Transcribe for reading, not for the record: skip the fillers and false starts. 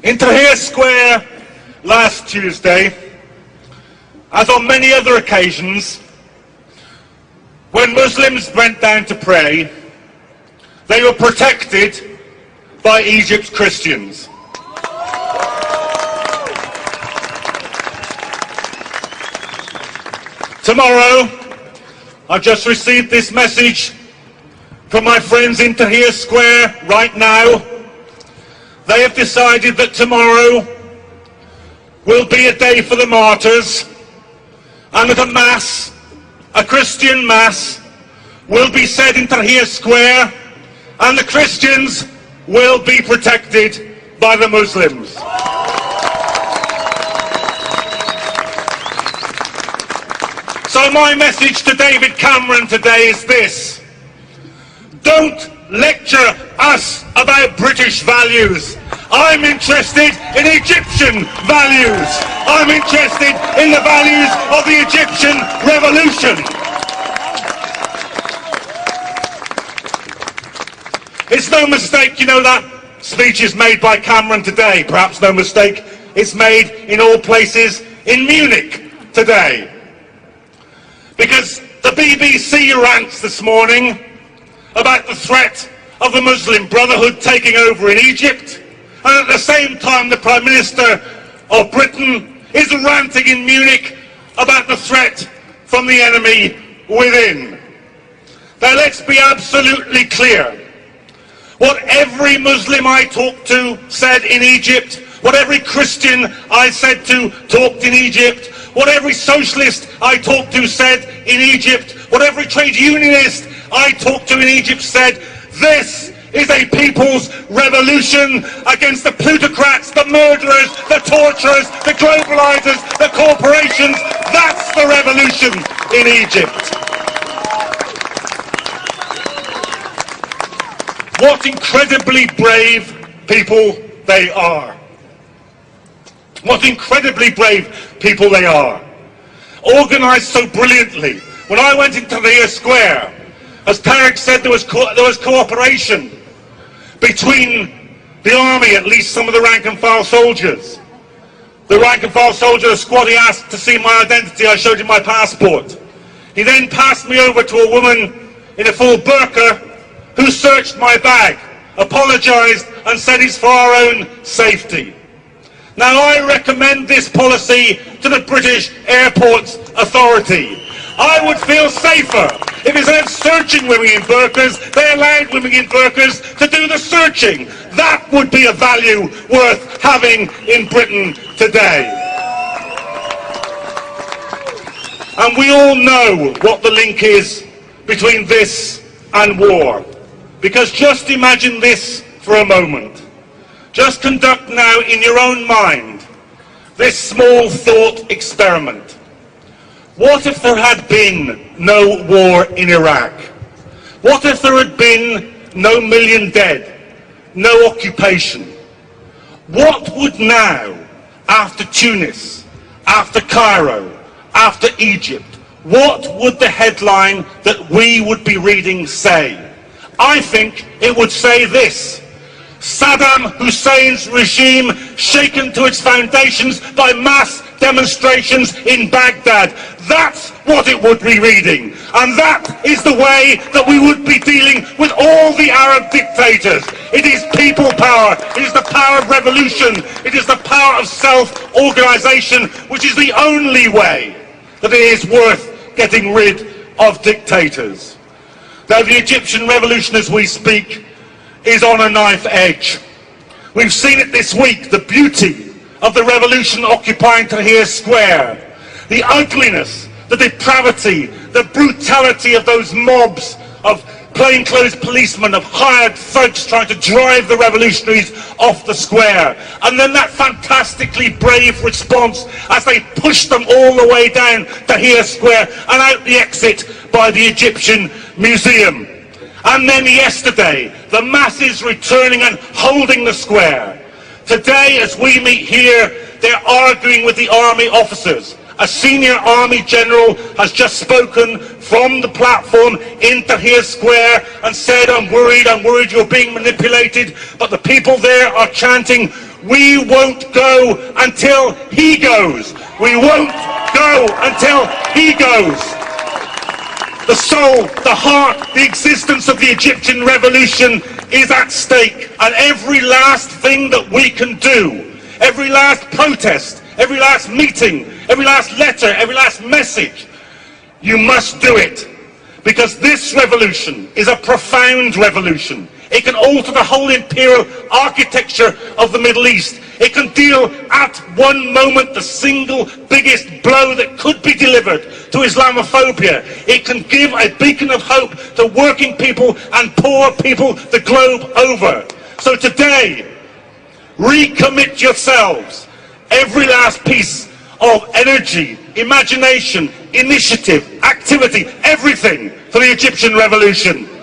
In Tahrir Square last Tuesday, as on many other occasions, when Muslims went down to pray, they were protected by Egypt's Christians. Tomorrow, I've just received this message from my friends in Tahrir Square right now. They have decided that tomorrow will be a day for the martyrs, and that a mass, a Christian mass, will be said in Tahrir Square, and the Christians will be protected by the Muslims. So my message to David Cameron today is this: don't lecture us about British values. I'm interested in Egyptian values. I'm interested in the values of the Egyptian revolution. It's no mistake, you know, that speech is made by Cameron today. Perhaps no mistake, it's made in all places in Munich today. Because the BBC rants this morning about the threat of the Muslim Brotherhood taking over in Egypt, and at the same time the Prime Minister of Britain is ranting in Munich about the threat from the enemy within. Now let's be absolutely clear. What every Muslim I talked to said in Egypt, what every Christian I said to talked in Egypt, what every socialist I talked to said in Egypt, what every trade unionist I talked to in Egypt said: this is a people's revolution against the plutocrats, the murderers, the torturers, the globalizers, the corporations. That's the revolution in Egypt. What incredibly brave people they are. What incredibly brave people they are. Organised so brilliantly. When I went into Tahrir Square, as Tarek said, there was cooperation between the army, at least some of the rank and file soldiers. The rank and file soldier, the squad, he asked to see my identity. I showed him my passport. He then passed me over to a woman in a full burqa who searched my bag, apologised and said it's for our own safety. Now I recommend this policy to the British Airports Authority. I would feel safer if instead of searching women in burqas, they allowed women in burqas to do the searching. That would be a value worth having in Britain today. And we all know what the link is between this and war. Because just imagine this for a moment. Just conduct now in your own mind this small thought experiment. What if there had been no war in Iraq? What if there had been no million dead, no occupation? What would now, after Tunis, after Cairo, after Egypt, what would the headline that we would be reading say? I think it would say this: Saddam Hussein's regime shaken to its foundations by mass demonstrations in Baghdad. That's what it would be reading. And that is the way that we would be dealing with all the Arab dictators. It is people power. It is the power of revolution. It is the power of self-organisation, which is the only way that it is worth getting rid of dictators. Now the Egyptian revolution, as we speak, is on a knife edge. We've seen it this week, the beauty of the revolution occupying Tahrir Square, the ugliness, the depravity, the brutality of those mobs of plainclothes policemen, of hired thugs trying to drive the revolutionaries off the square. And then that fantastically brave response as they pushed them all the way down Tahrir Square and out the exit by the Egyptian Museum. And then yesterday, the masses returning and holding the square. Today, as we meet here, they're arguing with the army officers. A senior army general has just spoken from the platform in Tahrir Square and said, I'm worried you're being manipulated. But the people there are chanting, We won't go until he goes. We won't go until he goes. The soul, the heart, the existence of the Egyptian revolution is at stake. And every last thing that we can do, every last protest, every last meeting, every last letter, every last message, you must do it. Because this revolution is a profound revolution. It can alter the whole imperial architecture of the Middle East. It can deal at one moment the single biggest blow that could be delivered to Islamophobia. It can give a beacon of hope to working people and poor people the globe over. So today, recommit yourselves. Every last piece of energy, imagination, initiative, activity, everything for the Egyptian revolution.